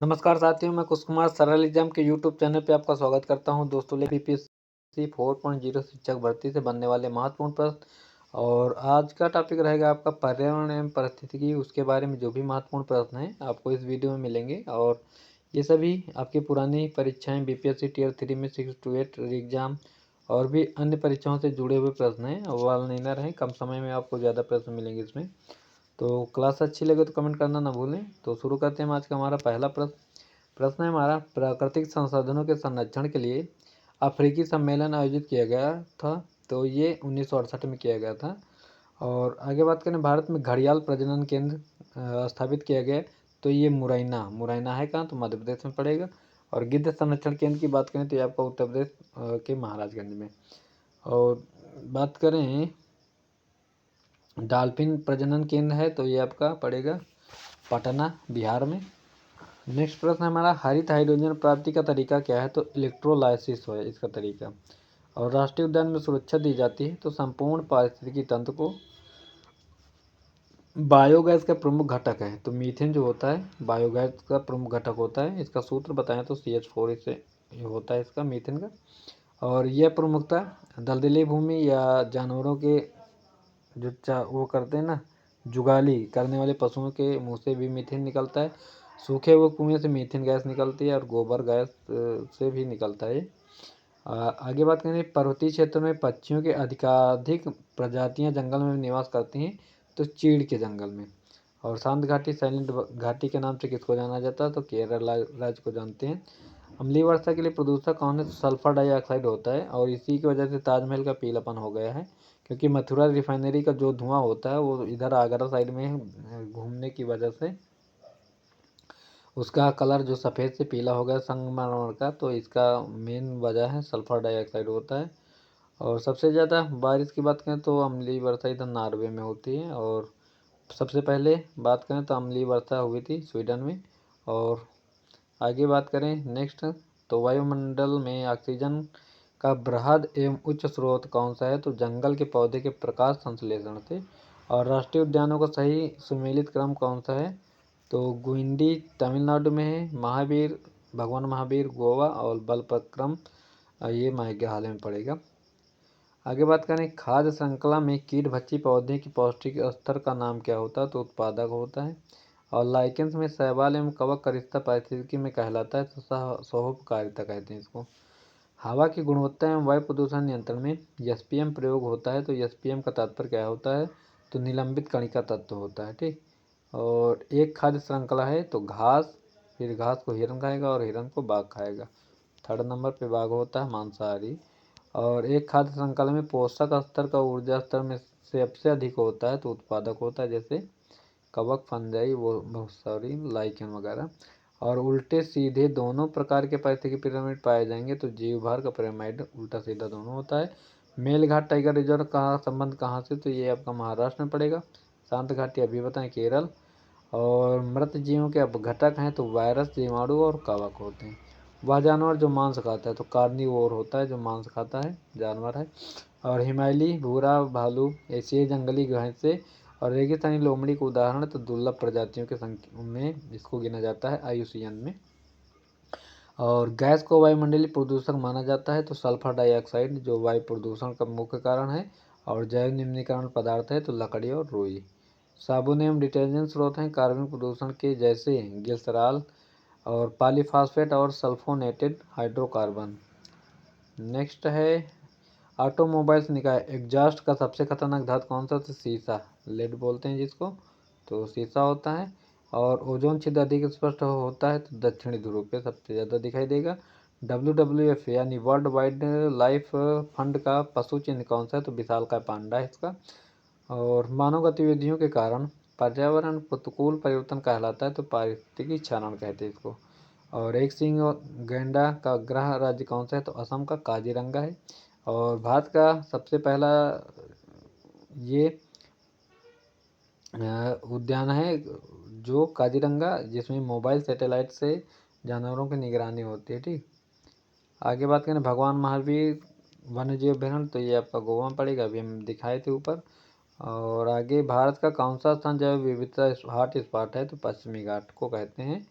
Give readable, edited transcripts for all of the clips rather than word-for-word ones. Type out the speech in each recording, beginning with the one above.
नमस्कार साथियों, मैं कुश कुमार सरल एग्जाम के यूट्यूब चैनल पे आपका स्वागत करता हूं। दोस्तों, बीपीएससी 4.0 शिक्षक भर्ती से बनने वाले महत्वपूर्ण प्रश्न और आज का टॉपिक रहेगा आपका पर्यावरण एवं पारिस्थितिकी। उसके बारे में जो भी महत्वपूर्ण प्रश्न हैं आपको इस वीडियो में मिलेंगे और ये सभी आपकी पुरानी परीक्षाएं बीपीएससी टियर 3 में 6 to 8 एग्जाम और भी अन्य परीक्षाओं से जुड़े हुए प्रश्न हैं। वन लाइनर हैं, कम समय में आपको ज़्यादा प्रश्न मिलेंगे इसमें। तो क्लास अच्छी लगे तो कमेंट करना ना भूलें। तो शुरू करते हैं आज का हमारा पहला प्रश्न है हमारा, प्राकृतिक संसाधनों के संरक्षण के लिए अफ्रीकी सम्मेलन आयोजित किया गया था। तो ये 1968 में किया गया था। और आगे बात करें, भारत में घड़ियाल प्रजनन केंद्र स्थापित किया गया। तो ये मुरैना है कहाँ, तो मध्य प्रदेश में पड़ेगा। और गिद्ध संरक्षण केंद्र की बात करें तो ये आपका उत्तर प्रदेश के महाराजगंज में। और बात करें डॉल्फिन प्रजनन केंद्र है तो ये आपका पड़ेगा पटना, बिहार में। नेक्स्ट प्रश्न हमारा, हरित हाइड्रोजन प्राप्ति का तरीका क्या है, तो इलेक्ट्रोलाइसिस है इसका तरीका। और राष्ट्रीय उद्यान में सुरक्षा दी जाती है तो संपूर्ण पारिस्थितिकी तंत्र को। बायोगैस का प्रमुख घटक है तो मीथेन जो होता है बायोगैस का प्रमुख घटक होता है। इसका सूत्र बताएं तो CH4 इससे होता है इसका मीथेन का। और यह प्रमुखतः दलदली भूमि या जानवरों के जो वो करते हैं ना, जुगाली करने वाले पशुओं के मुंह से भी मीथेन निकलता है। सूखे हुए कुएं से मीथेन गैस निकलती है और गोबर गैस से भी निकलता है। आगे बात करें, पर्वतीय क्षेत्र में पक्षियों के अधिकाधिक प्रजातियां जंगल में निवास करती हैं तो चीड़ के जंगल में। और शांत घाटी साइलेंट घाटी के नाम से किसको जाना जाता है, तो केरल राज्य को जानते हैं। अम्लीय वर्षा के लिए प्रदूषक कौन है, तो सल्फर डाइऑक्साइड होता है। और इसी की वजह से ताजमहल का पीलापन हो गया है, क्योंकि मथुरा रिफाइनरी का जो धुआं होता है वो इधर आगरा साइड में घूमने की वजह से उसका कलर जो सफ़ेद से पीला हो गया संगमरमर का। तो इसका मेन वजह है सल्फर डाइऑक्साइड होता है। और सबसे ज़्यादा बारिश की बात करें तो अम्लीय वर्षा इधर नॉर्वे में होती है। और सबसे पहले बात करें तो अम्लीय वर्षा हुई थी स्वीडन में। और आगे बात करें नेक्स्ट, तो वायुमंडल में ऑक्सीजन का बृहद एवं उच्च स्रोत कौन सा है, तो जंगल के पौधे के प्रकाश संश्लेषण से। और राष्ट्रीय उद्यानों का सही सुमेलित क्रम कौन सा है, तो गुइंडी तमिलनाडु में है, महावीर भगवान महावीर गोवा और बलपक्रम ये मेघालय में पड़ेगा। आगे बात करें, खाद्य श्रृंखला में कीट भक्षी पौधे की पौष्टिक स्तर का नाम क्या होता है, तो उत्पादक होता है। और लाइकेंस में शैवाल एवं कवक का रिश्ता पारिस्थितिकी में कहलाता है तो सहोपकारिता कहते हैं इसको। हवा की गुणवत्ता एवं वायु प्रदूषण नियंत्रण में एसपीएम प्रयोग होता है तो एसपीएम का तात्पर्य क्या होता है, तो निलंबित कणिका तत्व होता है। ठीक। और एक खाद्य श्रृंखला है तो घास, फिर घास को हिरन खाएगा और हिरन को बाघ खाएगा। थर्ड नंबर पे बाघ होता है मांसाहारी। और एक खाद्य श्रृंखला में पोषक स्तर का ऊर्जा स्तर में से सबसे अधिक होता है तो उत्पादक होता है, जैसे कवक, फंजाई, वो बहुत सारी लाइकेन वगैरह। और उल्टे सीधे दोनों प्रकार के पारिस्थितिकी पिरामिड पाए जाएंगे तो जीव भार का पिरामिड उल्टा सीधा दोनों होता है। मेलघाट टाइगर रिजर्व का संबंध कहाँ से, तो ये आपका महाराष्ट्र में पड़ेगा। शांत घाटी अभी बताएं केरल। और मृत जीवों के अब घटक हैं तो वायरस, जीवाणु और कवक होते हैं। वह जानवर जो मांस खाता है तो कार्निवोर होता है, जो मांस खाता है जानवर है। और हिमालयी भूरा भालू एशियाई जंगली भैंसे और रेगिस्तानी लोमड़ी को उदाहरण तो दुर्लभ प्रजातियों के संख्या में इसको गिना जाता है IUCN में। और गैस को वायुमंडलीय प्रदूषक माना जाता है तो सल्फर डाइऑक्साइड जो वायु प्रदूषण का मुख्य कारण है। और जैव निम्नीकरण पदार्थ है तो लकड़ी और रुई। साबुन एवं डिटर्जेंट स्रोत हैं कार्बन प्रदूषण के, जैसे ग्लिसरॉल और पॉलीफॉस्फेट और सल्फोनेटेड हाइड्रोकार्बन। नेक्स्ट है, ऑटोमोबाइल्स निकाय एग्जॉस्ट का सबसे खतरनाक धातु कौन सा, तो सीसा, लेड बोलते हैं जिसको, तो सीसा होता है। और ओजोन छिद्र अधिक स्पष्ट होता है तो दक्षिणी ध्रुव पे सबसे ज़्यादा दिखाई देगा। WWF यानी वर्ल्ड वाइड लाइफ फंड का पशु चिन्ह कौन सा है, तो विशालकाय पांडा है इसका। और मानव गतिविधियों के कारण पर्यावरण प्रतिकूल परिवर्तन कहलाता है तो पारिस्थितिकी क्षरण कहते हैं इसको। और एक सिंह गैंडा का गृह राज्य कौन सा है, तो असम का काजीरंगा है। और भारत का सबसे पहला ये उद्यान है जो काजीरंगा, जिसमें मोबाइल सैटेलाइट से जानवरों की निगरानी होती है। ठीक। आगे बात करें भगवान महावीर वन्य जीव अभ्यारण्य, तो ये आपका गोवा में पड़ेगा, अभी हम दिखाए थे ऊपर। और आगे, भारत का कौन सा स्थान जैव विविधता हॉट स्पॉट है, तो पश्चिमी घाट को कहते हैं।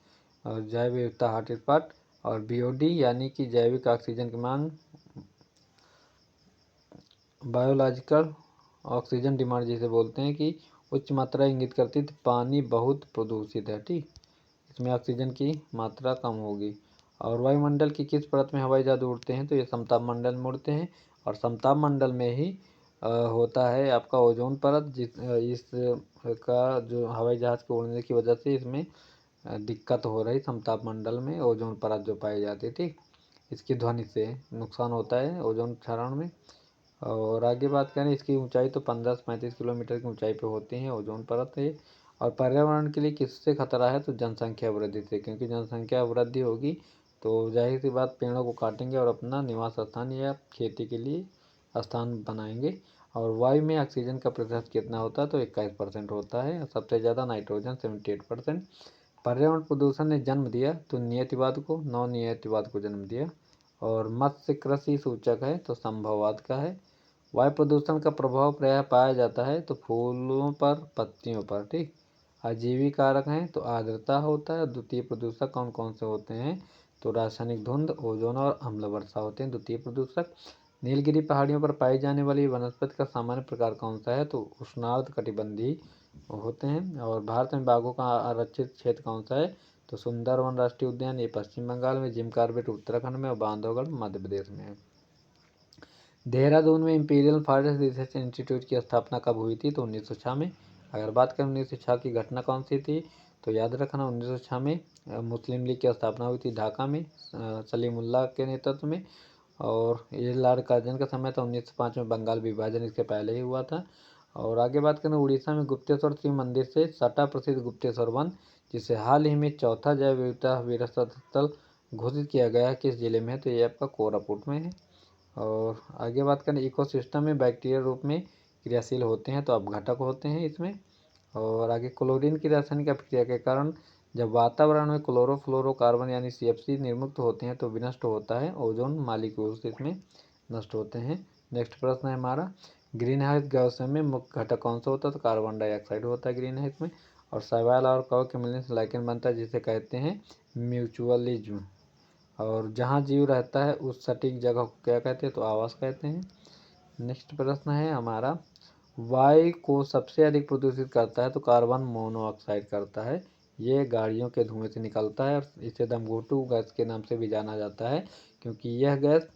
और जैव विविधता हॉटस्पॉट, और BOD यानी कि जैविक ऑक्सीजन की मांग, बायोलॉजिकल ऑक्सीजन डिमांड जिसे बोलते हैं कि उच्च मात्रा इंगित करती है तो पानी बहुत प्रदूषित है। ठीक, इसमें ऑक्सीजन की मात्रा कम होगी। और वायुमंडल की किस परत में हवाई जहाज उड़ते हैं तो ये समताप मंडल में उड़ते हैं, और समताप मंडल में ही होता है आपका ओजोन परत, इस का जो हवाई जहाज के उड़ने की वजह से इसमें दिक्कत हो रही, समताप मंडल में ओजोन परत जो पाई जाती है। ठीक, इसकी ध्वनि से नुकसान होता है ओजोन क्षरण में। और आगे बात करें, इसकी ऊंचाई तो 15 से 35 किलोमीटर की ऊंचाई पे होती है ओजोन परत है। और पर्यावरण के लिए किससे खतरा है तो जनसंख्या वृद्धि से, क्योंकि जनसंख्या वृद्धि होगी तो जाहिर सी बात पेड़ों को काटेंगे और अपना निवास स्थान या खेती के लिए स्थान बनाएंगे। और वायु में ऑक्सीजन का प्रतिशत कितना होता है तो 21% होता है, सबसे ज़्यादा नाइट्रोजन 78%। पर्यावरण प्रदूषण ने जन्म दिया तो नियतिवाद को, नव नियतिवाद को जन्म दिया। और मत्स्य कृषि सूचक है तो संभववाद का है। वायु प्रदूषण का प्रभाव प्रायः पाया जाता है तो फूलों पर, पत्तियों पर। ठीक, अजीवी कारक हैं तो आर्द्रता होता है। द्वितीय प्रदूषक कौन कौन से होते हैं तो रासायनिक धुंध, ओजोन और अम्ल वर्षा होते हैं द्वितीय प्रदूषक। नीलगिरी पहाड़ियों पर पाई जाने वाली वनस्पति का सामान्य प्रकार कौन सा है तो उष्णार्ध कटिबंधीय होते हैं। और भारत में बाघों का आरक्षित क्षेत्र कौन सा है तो सुंदरवन राष्ट्रीय उद्यान, ये पश्चिम बंगाल में, जिम कॉर्बेट उत्तराखंड में और बांधवगढ़ मध्य प्रदेश में है। देहरादून में इंपीरियल फॉरेस्ट रिसर्च इंस्टीट्यूट की स्थापना कब हुई थी तो 1906 में। अगर बात करें 1906 की घटना कौन सी थी तो याद रखना 1906 में मुस्लिम लीग की स्थापना हुई थी ढाका में सलीमुल्लाह के नेतृत्व में। और ये लॉर्ड कार्जन का समय था। 1905 में बंगाल विभाजन इसके पहले ही हुआ था। और आगे बात करें उड़ीसा में गुप्तेश्वर शिव मंदिर से सटा प्रसिद्ध गुप्तेश्वर वन, जिसे हाल ही में चौथा जैव विविधता विरासत स्थल घोषित किया गया है, किस जिले में है तो ये आपका कोरापुट में है। और आगे बात करें इकोसिस्टम में बैक्टीरिया रूप में क्रियाशील होते हैं तो अपघटक होते हैं इसमें। और आगे क्लोरीन की रासायनिक अभिक्रिया के कारण जब वातावरण में क्लोरोफ्लोरोकार्बन यानी CFC निर्मुक्त होते हैं तो विनष्ट होता है ओजोन मालिक्यूल्स, इसमें नष्ट होते हैं। नेक्स्ट प्रश्न है हमारा, ग्रीन हाउस गैसों में मुख्य घटक कौन सा होता है तो कार्बन डाइऑक्साइड होता है ग्रीन हाउस में। और शैवाल और कवक के मिलने से लाइकेन बनता है जिसे कहते हैं म्यूचुअलिज्म। और जहाँ जीव रहता है उस सटीक जगह को क्या कहते हैं तो आवास कहते हैं। नेक्स्ट प्रश्न है हमारा, वायु को सबसे अधिक प्रदूषित करता है तो कार्बन मोनोऑक्साइड करता है। ये गाड़ियों के धुएं से निकलता है और इसे दमघोटू गैस के नाम से भी जाना जाता है, क्योंकि यह गैस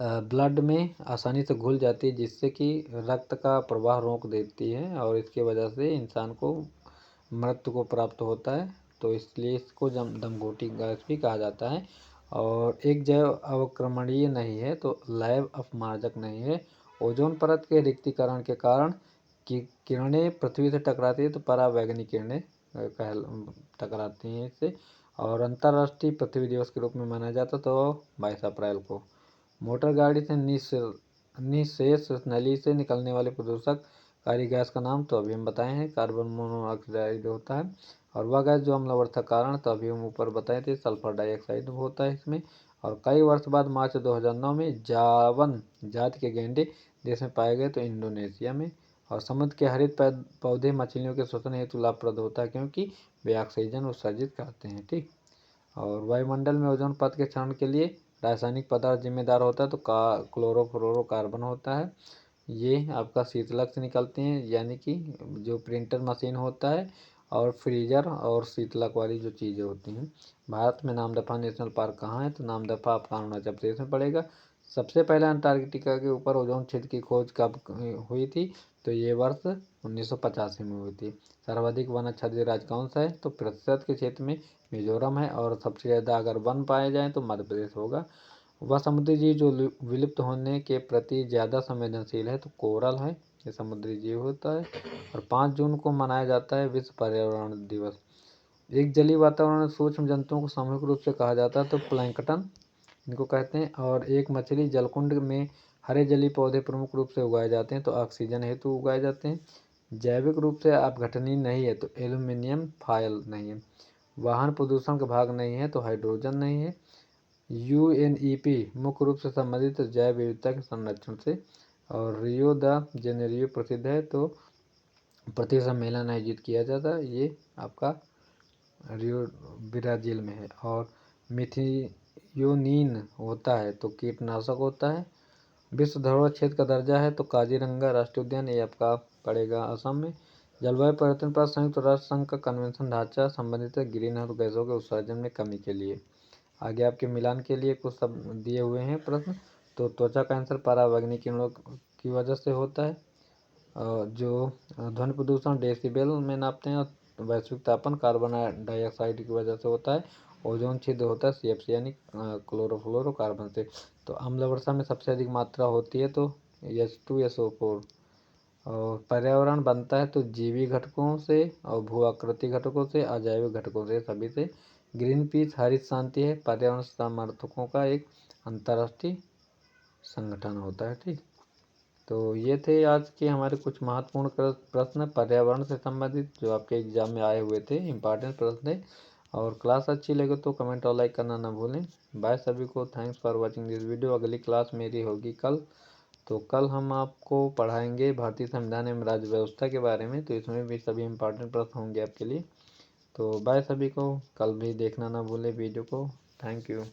ब्लड में आसानी से घुल जाती है जिससे कि रक्त का प्रवाह रोक देती है और इसके वजह से इंसान को मृत्यु को प्राप्त होता है। तो इसलिए इसको दमघोटी गैस भी कहा जाता है। और एक जैव अवक्रमणीय नहीं है तो लैब अपमार्जक नहीं है। ओजोन परत के रिक्तीकरण के कारण कि किरणें पृथ्वी से टकराती है तो परावैंगनिक किरणें टकराती हैं इससे। और अंतर्राष्ट्रीय पृथ्वी दिवस के रूप में मनाया जाता तो 22 अप्रैल को। मोटर गाड़ी से निःशेष नली से निकलने वाले प्रदूषक कारी गैस का नाम तो अभी हम बताए हैं कार्बन मोनोऑक्साइड होता है। और वह गैस जो अम्लवर्धक कारण तो अभी हम ऊपर बताए थे सल्फर डाइऑक्साइड होता है इसमें। और कई वर्ष बाद मार्च 2009 में जावन जाति के गेंडे देश में पाए गए तो इंडोनेशिया में। और समुद्र के हरित पौधे मछलियों के शोषण हेतु लाभप्रद होता है क्योंकि वे ऑक्सीजन उत्सर्जित करते हैं। ठीक, और वायुमंडल में ओजोन परत के क्षरण के लिए रासायनिक पदार्थ जिम्मेदार होता है तो क्लोरोफ्लोरोकार्बन होता है। ये आपका शीतलक से निकलते हैं यानी कि जो प्रिंटर मशीन होता है और फ्रीजर और शीतलक वाली जो चीज़ें होती हैं। भारत में नामदफा नेशनल पार्क कहाँ है तो नामदफा आपका अरुणाचल प्रदेश में पड़ेगा। सबसे पहले अंटार्कटिका के ऊपर ओजोन क्षेत्र की खोज कब हुई थी तो ये वर्ष 1985 में हुई थी। सर्वाधिक वन आच्छादित राज्य कौन सा है तो प्रतिशत के क्षेत्र में मिजोरम है। और सबसे ज़्यादा अगर वन पाए जाएँ तो मध्य प्रदेश होगा। वह समुद्री जीव जो विलुप्त होने के प्रति ज़्यादा संवेदनशील है तो कोरल है, ये समुद्री जीव होता है। और 5 जून को मनाया जाता है विश्व पर्यावरण दिवस। एक जलीय वातावरण में सूक्ष्म जंतुओं को सामूहिक रूप से कहा जाता है तो प्लैंकटन इनको कहते हैं। और एक मछली जलकुंड में हरे जलीय पौधे प्रमुख रूप से उगाए जाते हैं तो ऑक्सीजन हेतु उगाए जाते हैं। जैविक रूप से अपघटनीय नहीं है तो एल्यूमिनियम फॉयल नहीं है। वाहन प्रदूषण का भाग नहीं है तो हाइड्रोजन नहीं है। UNEP मुख्य रूप से संबंधित जैव विविधता के संरक्षण से। और रियो द जेनेरियो प्रसिद्ध है तो प्रति सम्मेलन आयोजित किया जाता है ये आपका रियो ब्राज़ील में है। और मिथियोनीन होता है तो कीटनाशक होता है। विश्व धरोहर क्षेत्र का दर्जा है तो काजीरंगा राष्ट्रीय उद्यान, ये आपका पड़ेगा असम में। जलवायु परिवर्तन पर संयुक्त राष्ट्र संघ का कन्वेंशन ढांचा संबंधित है ग्रीन हाउस गैसों के उत्सर्जन में कमी के लिए। आगे आपके मिलान के लिए कुछ सब दिए हुए हैं प्रश्न। तो त्वचा कैंसर पराबैंगनी किरणों की वजह से होता है। जो ध्वनि प्रदूषण डेसिबल में नापते हैं। और वैश्विक तापमान कार्बन डाइऑक्साइड की वजह से होता है। ओजोन छिद्र होता है CFC यानी क्लोरोफ्लोरोकार्बन से। तो अम्ल वर्षा में सबसे अधिक मात्रा होती है तो H2SO4। और पर्यावरण बनता है तो जीवी घटकों से और भू आकृति घटकों से, अजैविक घटकों से, सभी से। ग्रीन पीस हरित शांति है पर्यावरण समर्थकों का एक अंतर्राष्ट्रीय संगठन होता है। ठीक, तो ये थे आज के हमारे कुछ महत्वपूर्ण प्रश्न पर्यावरण से संबंधित जो आपके एग्जाम में आए हुए थे, इंपॉर्टेंट प्रश्न थे। और क्लास अच्छी लगे तो कमेंट और लाइक करना ना भूलें। बाय सभी को, thanks for watching this video. अगली क्लास मेरी होगी कल। तो कल हम आपको पढ़ाएंगे भारतीय संविधान एवं राज्य व्यवस्था के बारे में। तो इसमें भी सभी इंपॉर्टेंट प्रश्न होंगे आपके लिए। तो बाय सभी को, कल भी देखना ना भूलें वीडियो को। Thank you.